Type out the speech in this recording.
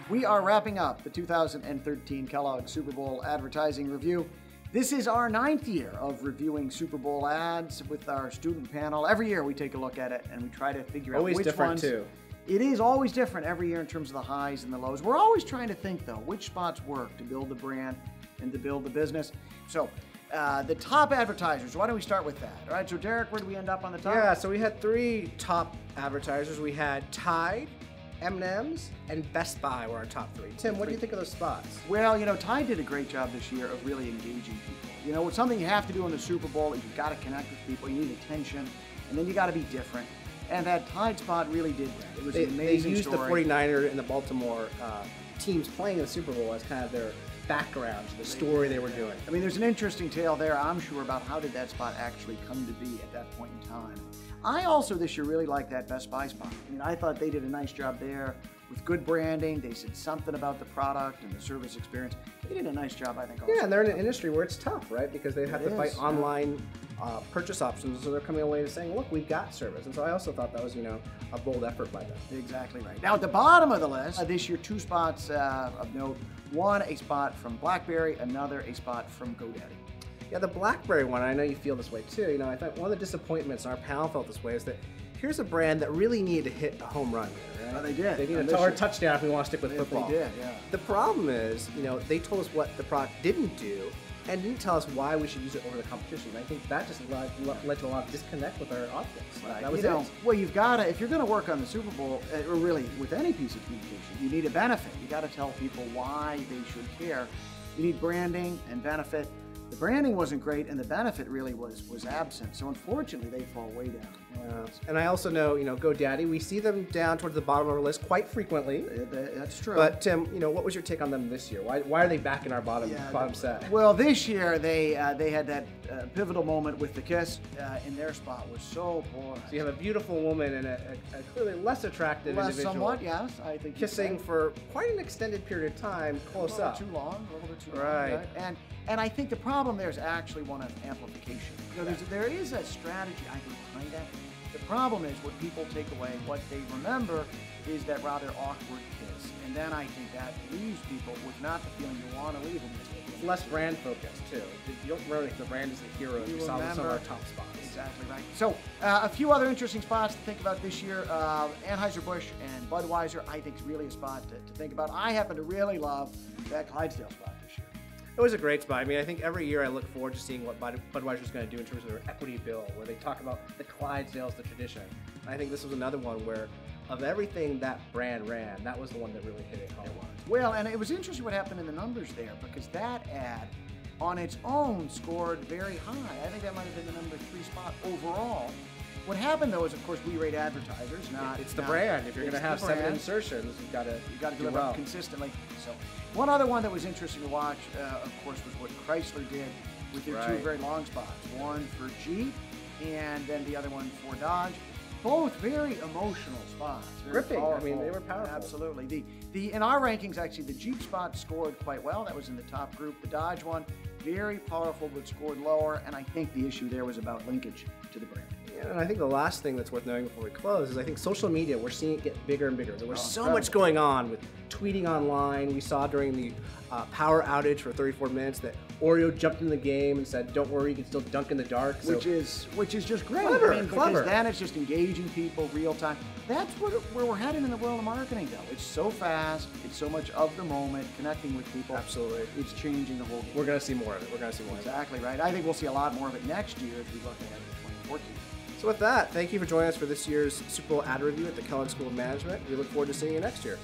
We are wrapping up the 2013 Kellogg Super Bowl advertising review. This is our 9th year of reviewing Super Bowl ads with our student panel. Every year we take a look at it and we try to figure out which ones. Always different too. It is always different every year in terms of the highs and the lows. We're always trying to think though, which spots work to build the brand and to build the business. So the top advertisers, why don't we start with that? All right, so Derek, where do we end up on the top? Yeah, so we had 3 top advertisers. We had Tide, M&M's, and Best Buy were our top 3. Tim, what do you think of those spots? Well, you know, Tide did a great job this year of really engaging people. You know, it's something you have to do in the Super Bowl is you've got to connect with people, you need attention, and then you got to be different. And that Tide spot really did that. It was an amazing story. They used the 49er and the Baltimore teams playing in the Super Bowl as kind of their background to the story they were doing. I mean, there's an interesting tale there, I'm sure, about how did that spot actually come to be at that point in time. I also this year really liked that Best Buy spot. I mean, I thought they did a nice job there with good branding. They said something about the product and the service experience. They did a nice job, I think, also. Yeah, and they're in an industry where it's tough, right? Because they have to fight online purchase options, so they're coming away and saying, look, we've got service. And so I also thought that was, you know, a bold effort by them. Exactly right. Now, at the bottom of the list, this year, 2 spots of note. One, a spot from BlackBerry, another, a spot from GoDaddy. Yeah, the BlackBerry one, I know you feel this way too. You know, I thought one of the disappointments, and our panel felt this way, is that here's a brand that really needed to hit a home run here, right? Oh, they did. They needed a touchdown if we want to stick with football. They did, yeah. The problem is, you know, they told us what the product didn't do and didn't tell us why we should use it over the competition. And I think that just led to a lot of disconnect with our audience. Right. That was it. Well, you've got to, if you're going to work on the Super Bowl, or really with any piece of communication, you need a benefit. You got to tell people why they should care. You need branding and benefit. The branding wasn't great, and the benefit really was absent. So unfortunately, they fall way down. And I also know, you know, GoDaddy, we see them down towards the bottom of our list quite frequently. That's true. But Tim, you know, what was your take on them this year? Why are they back in our bottom set? Well, this year they had that pivotal moment with the kiss, and their spot was so poor. So you have a beautiful woman and a clearly less attractive individual. Somewhat, yes. I think kissing for quite an extended period of time, close up. A little bit too long. Right. And I think the problem there is actually one of amplification. You know, there is a strategy, I think, behind that. The problem is what people take away, what they remember is that rather awkward kiss. And then I think that leaves people with not the feeling you want to leave them with. It's less brand focused, too. You don't remember if the brand is the hero. You saw some of our top spots. Exactly right. So a few other interesting spots to think about this year. Anheuser-Busch and Budweiser, I think, is really a spot to think about. I happen to really love that Clydesdale spot this year. It was a great spot. I mean, I think every year I look forward to seeing what Budweiser's going to do in terms of their equity bill, where they talk about the Clydesdales, the tradition. And I think this was another one where, of everything that brand ran, that was the one that really hit it home. Well, and it was interesting what happened in the numbers there, because that ad on its own scored very high. I think that might have been the number 3 spot overall. What happened though is, of course, we rate advertisers, not it's the brand. If you're going to have 7 insertions, you've got to do it consistently. So, one other one that was interesting to watch, of course, was what Chrysler did with their 2 very long spots. One for Jeep, and then the other one for Dodge. Both very emotional spots. Gripping. I mean, they were powerful. Absolutely. In our rankings, actually, the Jeep spot scored quite well. That was in the top group. The Dodge one, very powerful, but scored lower. And I think the issue there was about linkage to the brand. Yeah, and I think the last thing that's worth knowing before we close is I think social media, we're seeing it get bigger and bigger. There was so much going on with tweeting online. We saw during the power outage for 34 minutes that Oreo jumped in the game and said, don't worry, you can still dunk in the dark. So, which is just great. Clever, because then it's just engaging people real time. That's where we're headed in the world of marketing, though. It's so fast. It's so much of the moment, connecting with people. Absolutely. It's changing the whole game. We're going to see more of it. We're going to see more of it. Exactly right. I think we'll see a lot more of it next year as we look ahead to 2014. So with that, thank you for joining us for this year's Super Bowl ad review at the Kellogg School of Management. We look forward to seeing you next year.